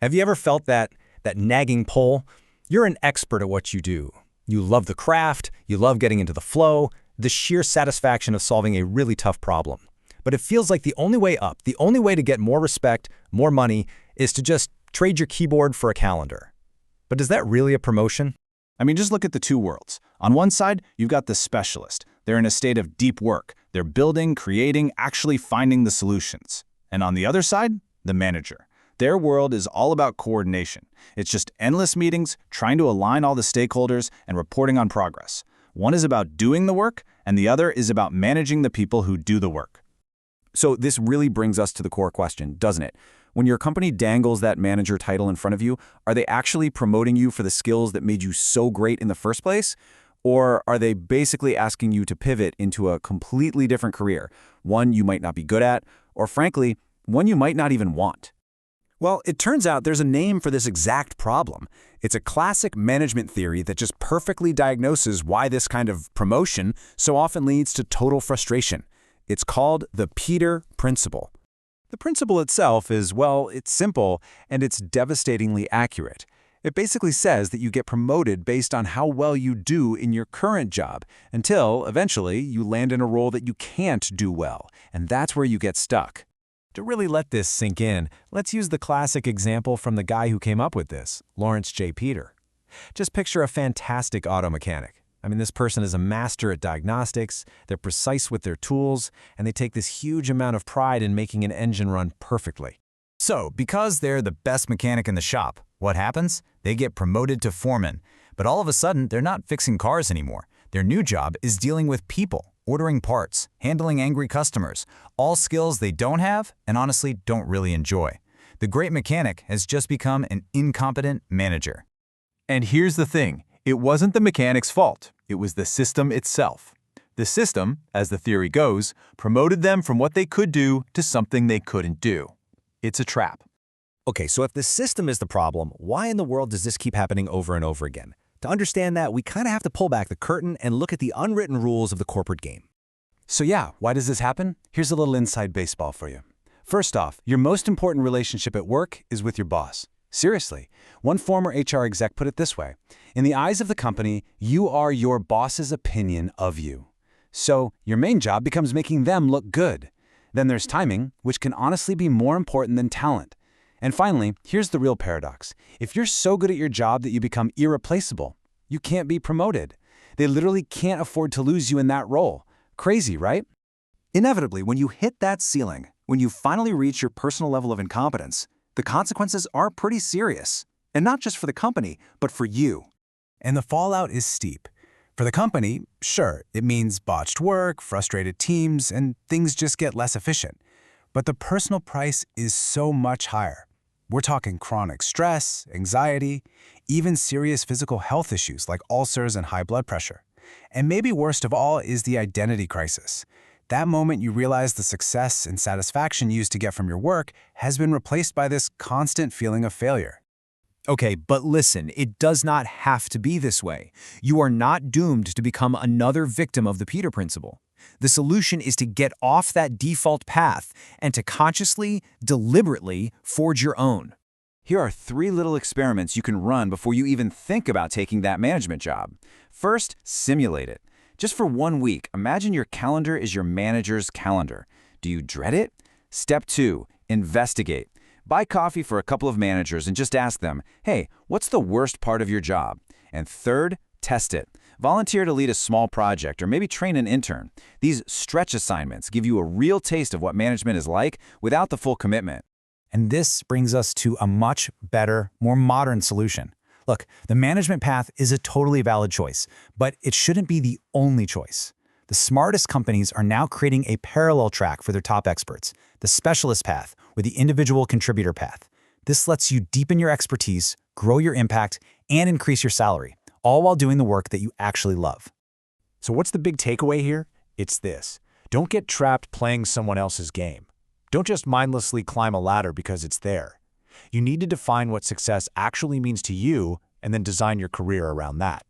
Have you ever felt that nagging pull? You're an expert at what you do. You love the craft, you love getting into the flow, the sheer satisfaction of solving a really tough problem. But it feels like the only way up, the only way to get more respect, more money, is to just trade your keyboard for a calendar. But is that really a promotion? I mean, just look at the two worlds. On one side, you've got the specialist. They're in a state of deep work. They're building, creating, actually finding the solutions. And on the other side, the manager. Their world is all about coordination. It's just endless meetings, trying to align all the stakeholders, and reporting on progress. One is about doing the work, and the other is about managing the people who do the work. So this really brings us to the core question, doesn't it? When your company dangles that manager title in front of you, are they actually promoting you for the skills that made you so great in the first place? Or are they basically asking you to pivot into a completely different career, one you might not be good at, or frankly, one you might not even want? Well, it turns out there's a name for this exact problem. It's a classic management theory that just perfectly diagnoses why this kind of promotion so often leads to total frustration. It's called the Peter Principle. The principle itself is, well, it's simple and it's devastatingly accurate. It basically says that you get promoted based on how well you do in your current job until, eventually, you land in a role that you can't do well, and that's where you get stuck. To really let this sink in, let's use the classic example from the guy who came up with this, Lawrence J. Peter. Just picture a fantastic auto mechanic. I mean, this person is a master at diagnostics, they're precise with their tools, and they take this huge amount of pride in making an engine run perfectly. So, because they're the best mechanic in the shop, what happens? They get promoted to foreman. But all of a sudden, they're not fixing cars anymore. Their new job is dealing with people, ordering parts, handling angry customers, all skills they don't have and honestly don't really enjoy. The great mechanic has just become an incompetent manager. And here's the thing, it wasn't the mechanic's fault, it was the system itself. The system, as the theory goes, promoted them from what they could do to something they couldn't do. It's a trap. Okay, so if the system is the problem, why in the world does this keep happening over and over again? To understand that, we kind of have to pull back the curtain and look at the unwritten rules of the corporate game. So yeah, why does this happen? Here's a little inside baseball for you. First off, your most important relationship at work is with your boss. Seriously, one former HR exec put it this way: in the eyes of the company, you are your boss's opinion of you. So your main job becomes making them look good. Then there's timing, which can honestly be more important than talent. And finally, here's the real paradox. If you're so good at your job that you become irreplaceable, you can't be promoted. They literally can't afford to lose you in that role. Crazy, right? Inevitably, when you hit that ceiling, when you finally reach your personal level of incompetence, the consequences are pretty serious. And not just for the company, but for you. And the fallout is steep. For the company, sure, it means botched work, frustrated teams, and things just get less efficient. But the personal price is so much higher. We're talking chronic stress, anxiety, even serious physical health issues like ulcers and high blood pressure. And maybe worst of all is the identity crisis. That moment you realize the success and satisfaction you used to get from your work has been replaced by this constant feeling of failure. Okay, but listen, it does not have to be this way. You are not doomed to become another victim of the Peter Principle. The solution is to get off that default path and to consciously, deliberately forge your own. Here are 3 little experiments you can run before you even think about taking that management job. First, simulate it. Just for 1 week, imagine your calendar is your manager's calendar. Do you dread it? Step 2, investigate. Buy coffee for a couple of managers and just ask them, hey, what's the worst part of your job? And third, test it. Volunteer to lead a small project or maybe train an intern. These stretch assignments give you a real taste of what management is like without the full commitment. And this brings us to a much better, more modern solution. Look, the management path is a totally valid choice, but it shouldn't be the only choice. The smartest companies are now creating a parallel track for their top experts, the specialist path or the individual contributor path. This lets you deepen your expertise, grow your impact, and increase your salary, all while doing the work that you actually love. So what's the big takeaway here? It's this. Don't get trapped playing someone else's game. Don't just mindlessly climb a ladder because it's there. You need to define what success actually means to you and then design your career around that.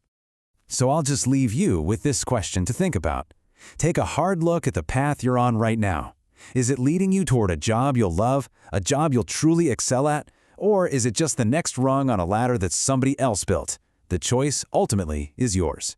So I'll just leave you with this question to think about. Take a hard look at the path you're on right now. Is it leading you toward a job you'll love, a job you'll truly excel at, Or is it just the next rung on a ladder that somebody else built? The choice, ultimately, is yours.